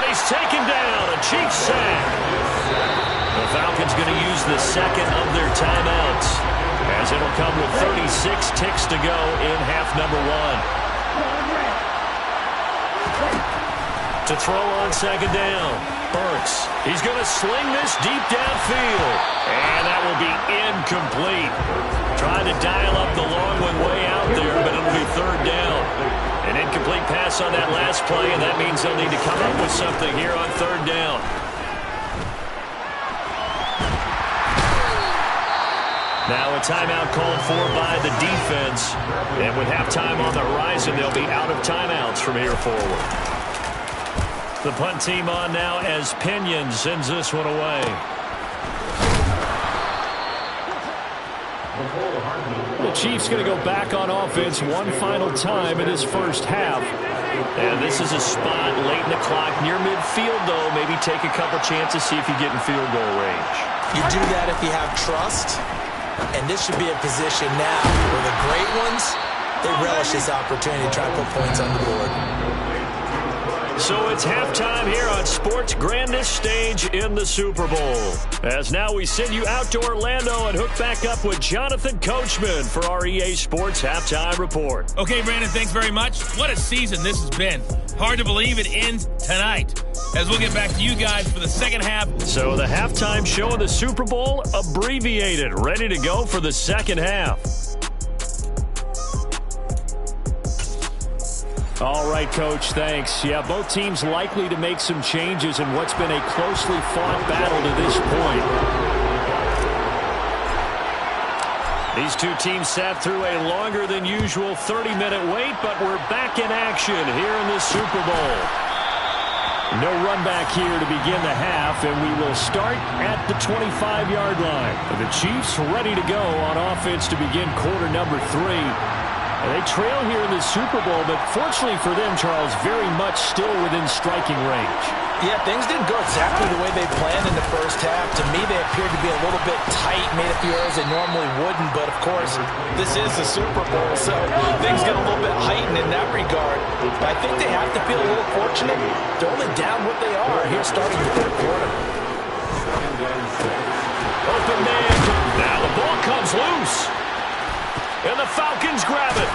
he's taken down. A Chiefs sack. The Falcons going to use the second of their timeouts, as it'll come with 36 ticks to go in half number one. To throw on second down, Burks. He's going to sling this deep downfield, and that will be incomplete. Trying to dial up the long one way out there, but it'll be third down. An incomplete pass on that last play, and that means they'll need to come up with something here on third down. Now a timeout called for by the defense, and with halftime on the horizon, they'll be out of timeouts from here forward. The punt team on now as Pinion sends this one away. The Chiefs going to go back on offense one final time in his first half. And this is a spot late in the clock near midfield, though. Maybe take a couple chances, see if you get in field goal range. You do that if you have trust. And this should be a position now where the great ones, they relish this opportunity to try to put points on the board. So it's halftime here on sports' grandest stage in the Super Bowl. As now we send you out to Orlando and hook back up with Jonathan Coachman for our EA Sports Halftime Report. Okay, Brandon, thanks very much. What a season this has been. Hard to believe it ends tonight, as we'll get back to you guys for the second half. So the halftime show of the Super Bowl abbreviated, ready to go for the second half. All right, Coach, thanks. Yeah, both teams likely to make some changes in what's been a closely fought battle to this point. These two teams sat through a longer than usual 30-minute wait, but we're back in action here in the Super Bowl. No run back here to begin the half, and we will start at the 25-yard line. The Chiefs ready to go on offense to begin quarter number 3. And they trail here in the Super Bowl, but fortunately for them, Charles, very much still within striking range. Yeah, things didn't go exactly the way they planned in the first half. To me, they appeared to be a little bit tight, made a few errors they normally wouldn't. But, of course, this is the Super Bowl, so things get a little bit heightened in that regard. But I think they have to feel a little fortunate. They're only down what they are here starting the third quarter. Open man. Now the ball comes loose. And the Falcons grab it.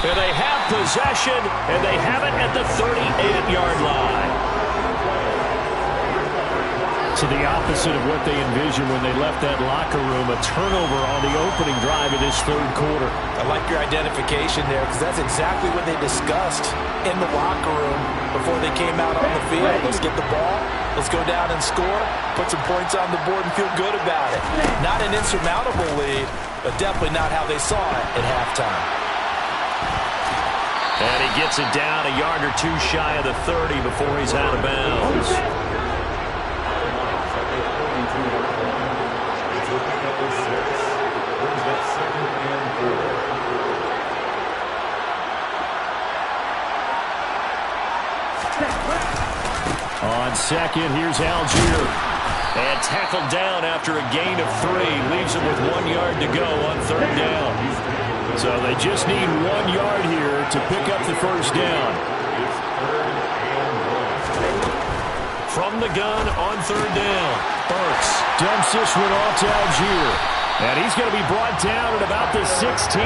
And they have possession, and they have it at the 38-yard line. So the opposite of what they envisioned when they left that locker room, a turnover on the opening drive of this third quarter. I like your identification there, because that's exactly what they discussed in the locker room before they came out on the field. Let's get the ball, let's go down and score, put some points on the board and feel good about it. Not an insurmountable lead, but definitely not how they saw it at halftime. And he gets it down a yard or two shy of the 30 before he's out of bounds. On second, here's Algier. And tackled down after a gain of 3. Leaves him with 1 yard to go on third down. So they just need 1 yard here to pick up the first down. From the gun on third down, Burks dumps this one off to Algier. And he's going to be brought down at about the 16.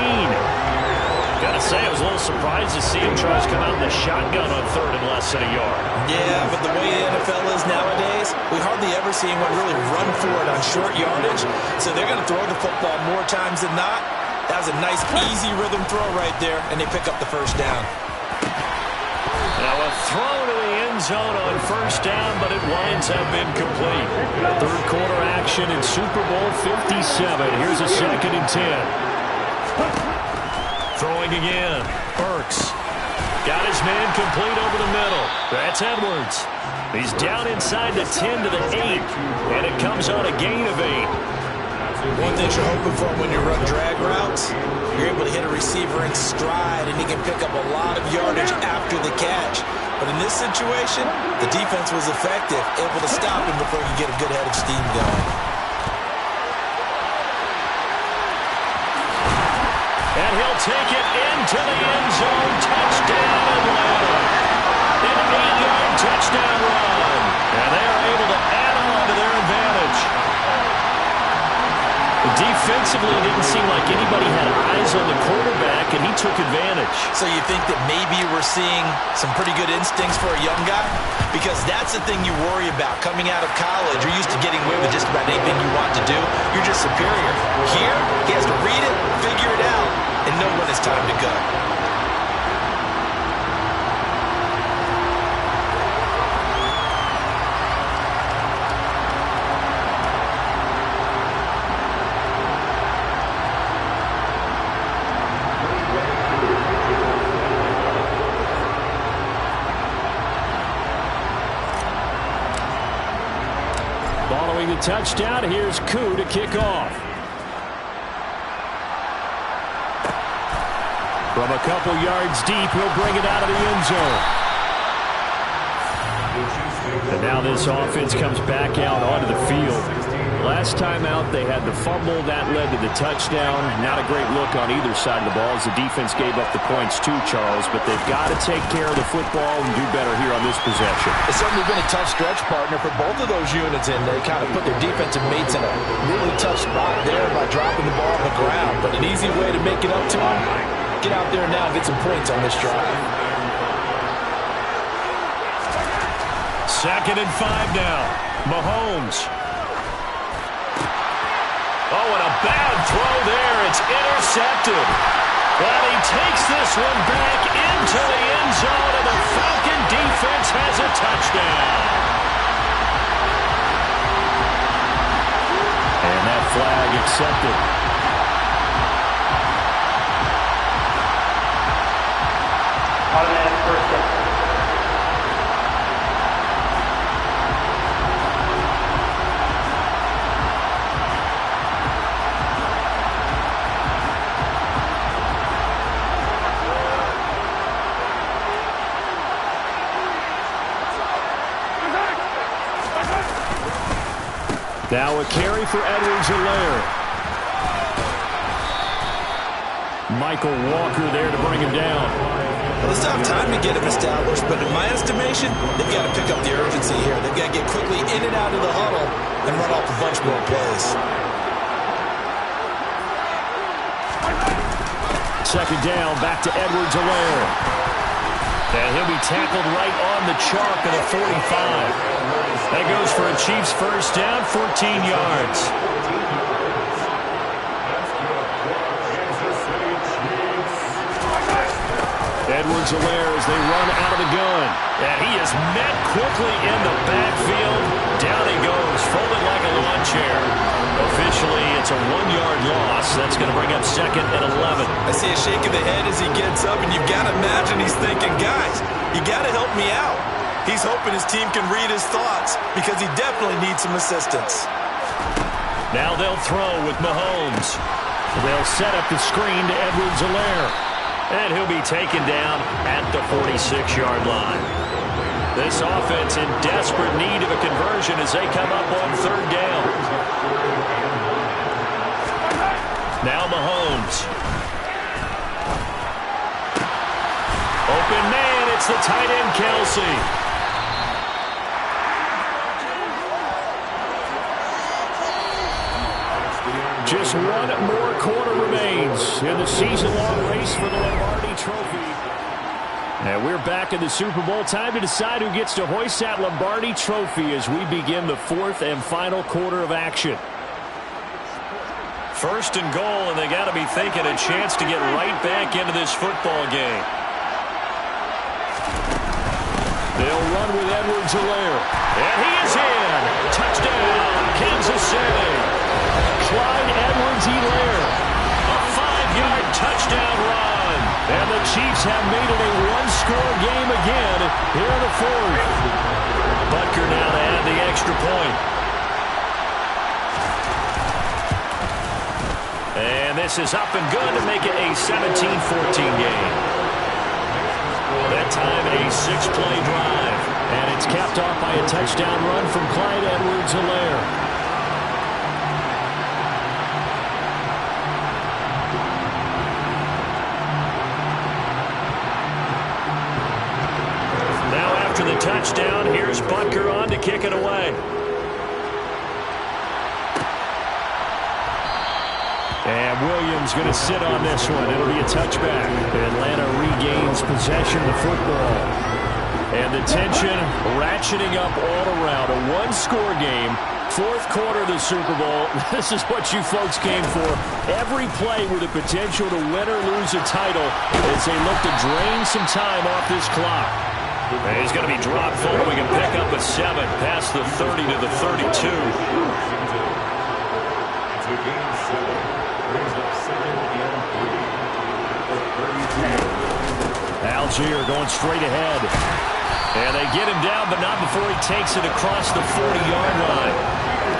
Gotta say, I was a little surprised to see him try to come out in the shotgun on third and less than a yard. Yeah, but the way the NFL is nowadays, we hardly ever see anyone really run for it on short yardage. So they're going to throw the football more times than not. That was a nice, easy rhythm throw right there, and they pick up the first down. Now a throw to the end zone on first down, but it winds up incomplete. Third quarter action in Super Bowl 57. Here's a 2nd and 10. Throwing again. Burks. Got his man complete over the middle. That's Edwards. He's down inside the 10 to the 8. And it comes on a gain of 8. One thing you're hoping for when you run drag routes, you're able to hit a receiver in stride, and he can pick up a lot of yardage after the catch. But in this situation, the defense was effective, able to stop him before he could get a good head of steam going. And he'll take it into the end zone. Touchdown, Atlanta. An 8-yard touchdown run. Defensively, it didn't seem like anybody had eyes on the quarterback, and he took advantage. So you think that maybe we're seeing some pretty good instincts for a young guy? Because that's the thing you worry about. Coming out of college, you're used to getting away with just about anything you want to do. You're just superior. Here, he has to read it, figure it out, and know when it's time to go. Following the touchdown, here's Koo to kick off. From a couple yards deep, he'll bring it out of the end zone. And now this offense comes back out onto the field. Last time out, they had the fumble. That led to the touchdown. Not a great look on either side of the ball as the defense gave up the points too, Charles. But they've got to take care of the football and do better here on this possession. It's certainly been a tough stretch, partner, for both of those units, and they kind of put their defensive mates in a really tough spot there by dropping the ball on the ground. But an easy way to make it up to them, get out there now and get some points on this drive. 2nd and 5 now. Mahomes. Oh, and a bad throw there. It's intercepted. But he takes this one back into the end zone, and the Falcon defense has a touchdown. And that flag accepted. Automatic first down. Now a carry for Edwards-Helaire. Michael Walker there to bring him down. Well, they still have time to get him established, but in my estimation, they've got to pick up the urgency here. They've got to get quickly in and out of the huddle and run off a bunch more plays. 2nd down, back to Edwards-Helaire. And he'll be tackled right on the chalk of the 45. That goes for a Chiefs first down, 14 yards. Edwards-Helaire as they run out of the gun. And he is met quickly in the backfield. Down he goes, folded like a lawn chair. Officially, it's a 1-yard loss. That's going to bring up 2nd and 11. I see a shake of the head as he gets up, and you've got to imagine he's thinking, guys, you got to help me out. He's hoping his team can read his thoughts because he definitely needs some assistance. Now they'll throw with Mahomes. They'll set up the screen to Edwards-Helaire. And he'll be taken down at the 46-yard line. This offense in desperate need of a conversion as they come up on 3rd down. Now Mahomes. Open man, it's the tight end Kelsey. Just one more quarter remains in the season-long race for the Lombardi Trophy. And we're back in the Super Bowl. Time to decide who gets to hoist that Lombardi Trophy as we begin the 4th and final quarter of action. 1st and goal, and they got to be thinking a chance to get right back into this football game. They'll run with Edwards-Helaire. And he is in. Touchdown, Kansas City. Clyde Edwards-Helaire, a 5-yard touchdown run. And the Chiefs have made it a one-score game again here in the 4th. Butker now to add the extra point. And this is up and good to make it a 17-14 game. That time a 6-play drive. And it's capped off by a touchdown run from Clyde Edwards-Helaire. After the touchdown, here's Butker on to kick it away. And Williams going to sit on this one. It'll be a touchback. Atlanta regains possession of the football. And the tension ratcheting up all around. A one-score game. Fourth quarter of the Super Bowl. This is what you folks came for. Every play with the potential to win or lose a title as they look to drain some time off this clock. And he's going to be dropped following a pick up a 7 past the 30 to the 32. Algier going straight ahead. And they get him down, but not before he takes it across the 40-yard line.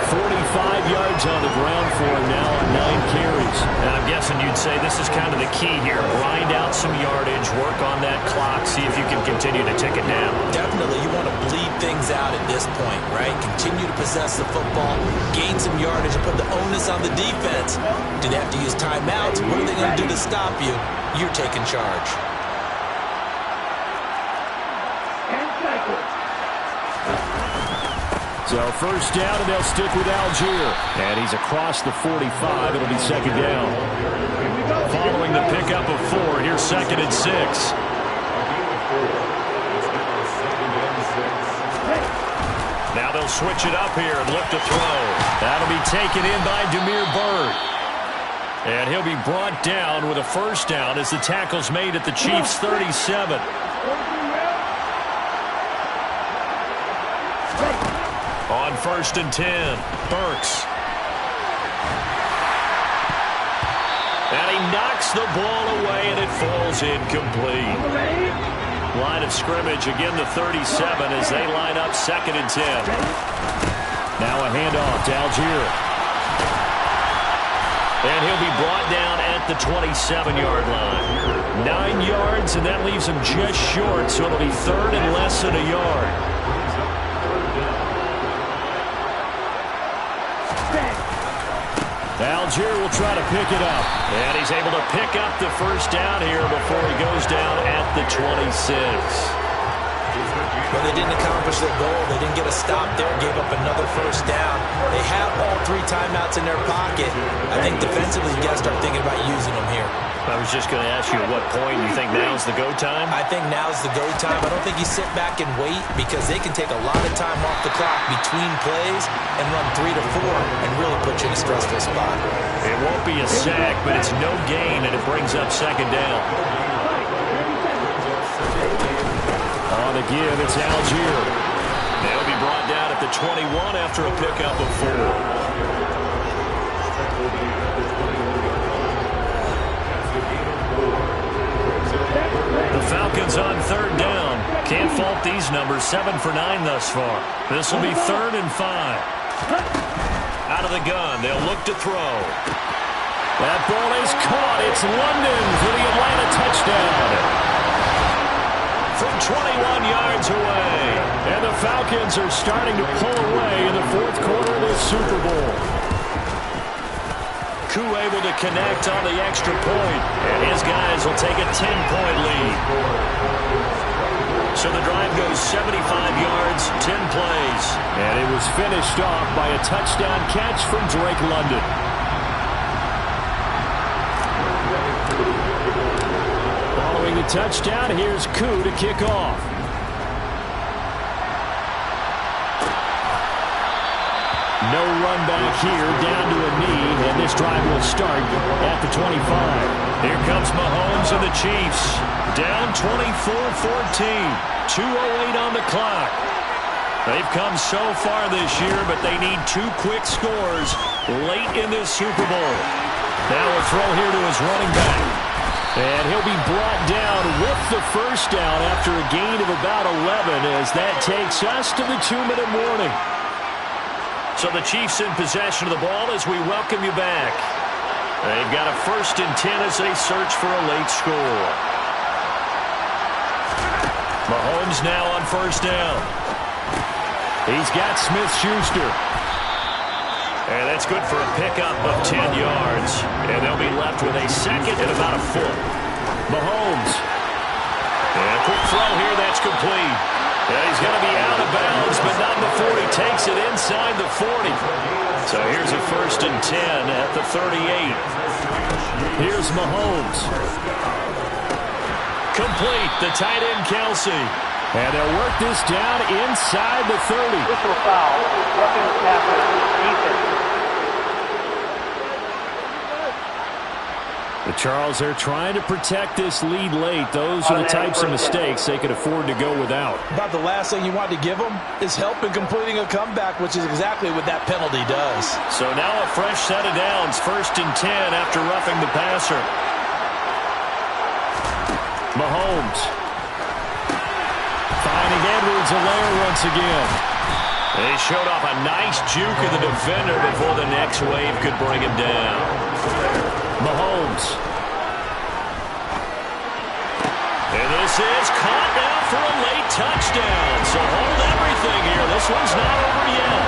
45 yards on the ground for him now on 9 carries. And I'm guessing you'd say this is kind of the key here. Grind out some yardage, work on that clock, see if you can continue to tick it down. Definitely, you want to bleed things out at this point, right? Continue to possess the football, gain some yardage, and put the onus on the defense. Do they have to use timeouts? What are they going to do to stop you? You're taking charge. So first down, and they'll stick with Algier. And he's across the 45. It'll be second down. Following the pickup of 4, here's 2nd and 6. Now they'll switch it up here and look to throw. That'll be taken in by Damiere Byrd. And he'll be brought down with a first down as the tackle's made at the Chiefs' 37. On 1st and 10, Burks. And he knocks the ball away, and it falls incomplete. Line of scrimmage, again the 37 as they line up 2nd and 10. Now a handoff to Algier. And he'll be brought down at the 27-yard line. 9 yards, and that leaves him just short, so it'll be 3rd and less than a yard. Algier will try to pick it up. And he's able to pick up the first down here before he goes down at the 26. Well, they didn't accomplish their goal. They didn't get a stop there, gave up another first down. They have all 3 timeouts in their pocket. I think defensively, you got to start thinking about using them here. I was just going to ask you at what point you think now's the go time? I think now's the go time. I don't think you sit back and wait because they can take a lot of time off the clock between plays and run 3 to 4 and really put you in a stressful spot. It won't be a sack, but it's no gain, and it brings up 2nd down. On the give, it's Algier. They'll be brought down at the 21 after a pickup of 4. The Falcons on 3rd down. Can't fault these numbers. 7 for 9 thus far. This will be 3rd and 5. Out of the gun, they'll look to throw. That ball is caught. It's London for the Atlanta touchdown. From 21 yards away. And the Falcons are starting to pull away in the 4th quarter of this Super Bowl. Koo able to connect on the extra point, and his guys will take a 10-point lead. So the drive goes 75 yards, 10 plays. And it was finished off by a touchdown catch from Drake London. Following the touchdown, here's Koo to kick off. No run back here, down to a knee, and this drive will start at the 25. Here comes Mahomes and the Chiefs. Down 24-14. 2:08 on the clock. They've come so far this year, but they need 2 quick scores late in this Super Bowl. Now a throw here to his running back. And he'll be brought down with the first down after a gain of about 11 as that takes us to the 2-minute warning. So the Chiefs in possession of the ball as we welcome you back. They've got a 1st and 10 as they search for a late score. Mahomes now on 1st down. He's got Smith-Schuster. And that's good for a pickup of 10 yards. And they'll be left with a 2nd and about a foot. Mahomes. And a quick throw here, that's complete. And he's going to be out of bounds, but not before he takes takes it inside the 40. So here's a 1st and 10 at the 38. Here's Mahomes. Complete, the tight end Kelsey. And they'll work this down inside the 30. Whistle foul. Roughing the passer. Defense. The Charles, they're trying to protect this lead late. Those are the types of mistakes they could afford to go without. About the last thing you want to give them is help in completing a comeback, which is exactly what that penalty does. So now a fresh set of downs, 1st and 10 after roughing the passer. Mahomes. Finding Edwards-Helaire once again. They showed off a nice juke of the defender before the next wave could bring him down. Mahomes. And this is caught now for a late touchdown. So hold everything here. This one's not over yet.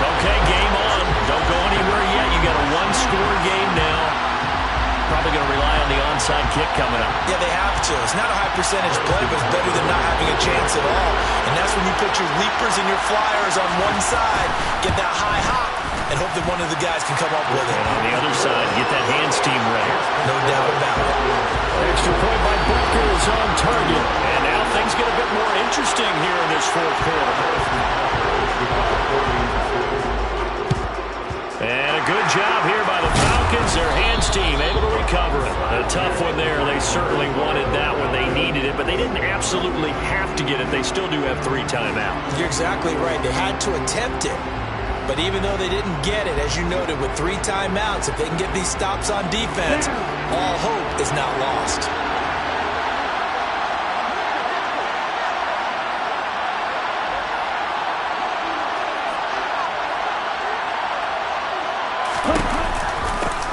Okay, game on. Don't go anywhere yet. You got a one-score game now. Probably going to rely on the onside kick coming up. Yeah, they have to. It's not a high percentage play, but it's better than not having a chance at all. And that's when you put your leapers and your flyers on one side, get that high hop, and hope that one of the guys can come up with it. And on the other side, get that hands team ready. No doubt about it. Extra point by Booker is on target. And now things get a bit more interesting here in this 4th quarter. And a good job here by the Falcons. Their hands team able to recover it. A tough one there. They certainly wanted that when they needed it, but they didn't absolutely have to get it. They still do have 3 timeouts. You're exactly right. They had to attempt it. But even though they didn't get it, as you noted, with 3 timeouts, if they can get these stops on defense, all hope is not lost.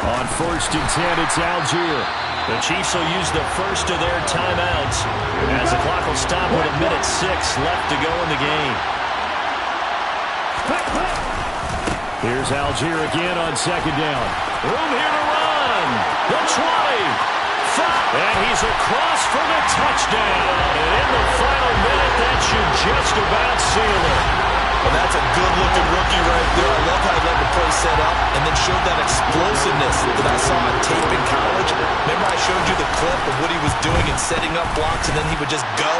On 1st and 10, it's Algier. The Chiefs will use the first of their timeouts as the clock will stop with 1:06 left to go in the game. Here's Algier again on 2nd down. Room here to run. The 20. And he's across for the touchdown. And in the final minute, that should just about seal it. Well, that's a good-looking rookie right there. I love how he let the play set up and then showed that explosiveness that I saw on tape in college. Remember I showed you the clip of what he was doing and setting up blocks, and then he would just go?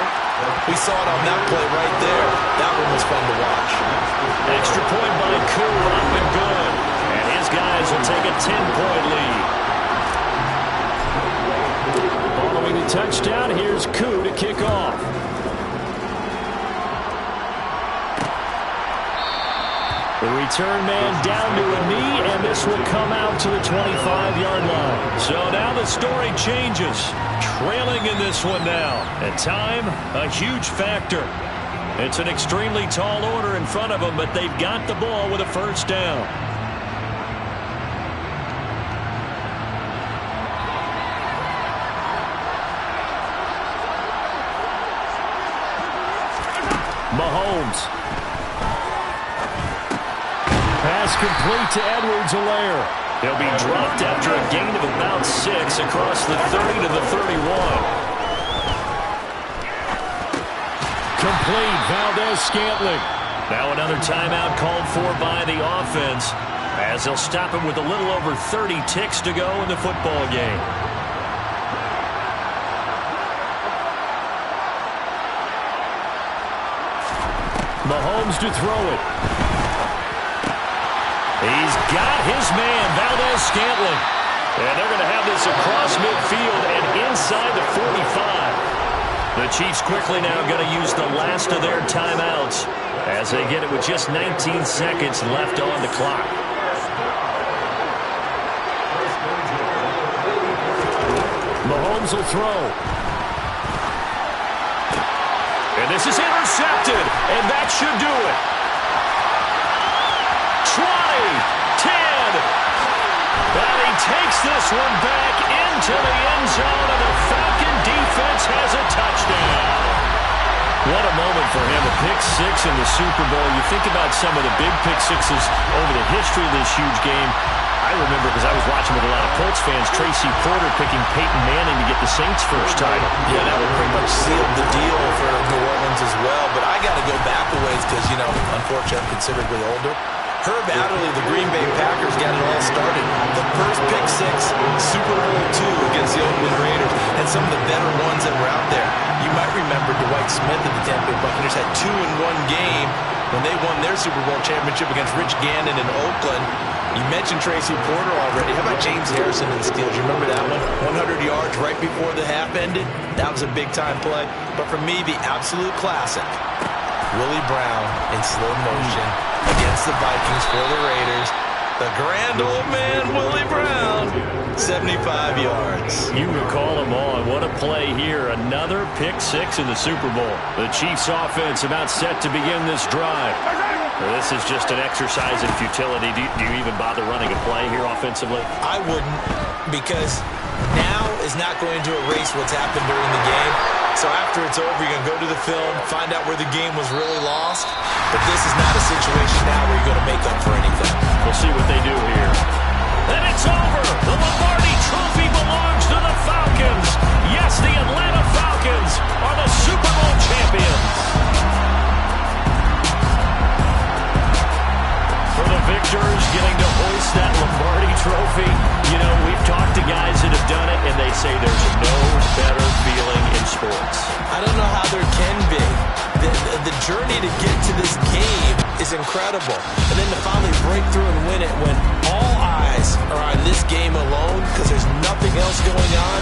We saw it on that play right there. That one was fun to watch. Extra point by Koo, up and good. And his guys will take a 10-point lead. Following the touchdown, here's Koo to kick off. The return man down to a knee, and this will come out to the 25-yard line. So now the story changes. Trailing in this one now. And time, a huge factor. It's an extremely tall order in front of them, but they've got the ball with a 1st down. Mahomes. Pass complete to Edwards-Helaire. He'll be dropped after a gain of about 6 across the 30 to the 31. Complete, Valdez-Scantling. Now another timeout called for by the offense as they'll stop him with a little over 30 ticks to go in the football game. Mahomes to throw it. He's got his man, Valdez-Scantling. And they're going to have this across midfield and inside the 45. The Chiefs quickly now going to use the last of their timeouts as they get it with just 19 seconds left on the clock. Mahomes will throw. And this is intercepted, and that should do it. 20, 10, and he takes this one back into the end zone, and the Falcon defense has a touchdown. What a moment for him, a pick 6 in the Super Bowl. You think about some of the big pick 6s over the history of this huge game. I remember, because I was watching with a lot of Colts fans, Tracy Porter picking Peyton Manning to get the Saints' first title. Yeah, that would pretty much seal the deal for New Orleans as well. But I got to go back a ways because, you know, unfortunately, I'm considerably older. Herb Adderley, the Green Bay Packers, got it all started. The first pick six, Super Bowl II against the Oakland Raiders, and some of the better ones that were out there. You might remember Dwight Smith of the Tampa Bay Buccaneers had 2 in one game when they won their Super Bowl championship against Rich Gannon in Oakland. You mentioned Tracy Porter already. How about James Harrison in the Steelers? You remember that one? 100 yards right before the half ended? That was a big-time play. But for me, the absolute classic, Willie Brown in slow motion against the Vikings for the Raiders. The grand old man, Willie Brown, 75 yards. You recall them all, and what a play here. Another pick six in the Super Bowl. The Chiefs offense about set to begin this drive. This is just an exercise in futility. Do you even bother running a play here offensively? I wouldn't, because now is not going to erase what's happened during the game. So after it's over, you're going to go to the film, find out where the game was really lost. But this is not a situation now where you're going to make up for anything. We'll see what they do here. And it's over. The Lombardi Trophy belongs to the Falcons. Yes, the Atlanta Falcons are the Super Bowl champions. For the victors getting to hoist that Lombardi Trophy, you know, we've talked to guys that have done it, and they say there's no better feeling in sports. I don't know how there can be. The journey to get to this game is incredible. And then to finally break through and win it when all eyes are on this game alone because there's nothing else going on,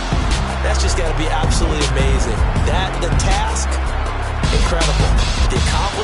that's just got to be absolutely amazing. The task, incredible. The accomplishment.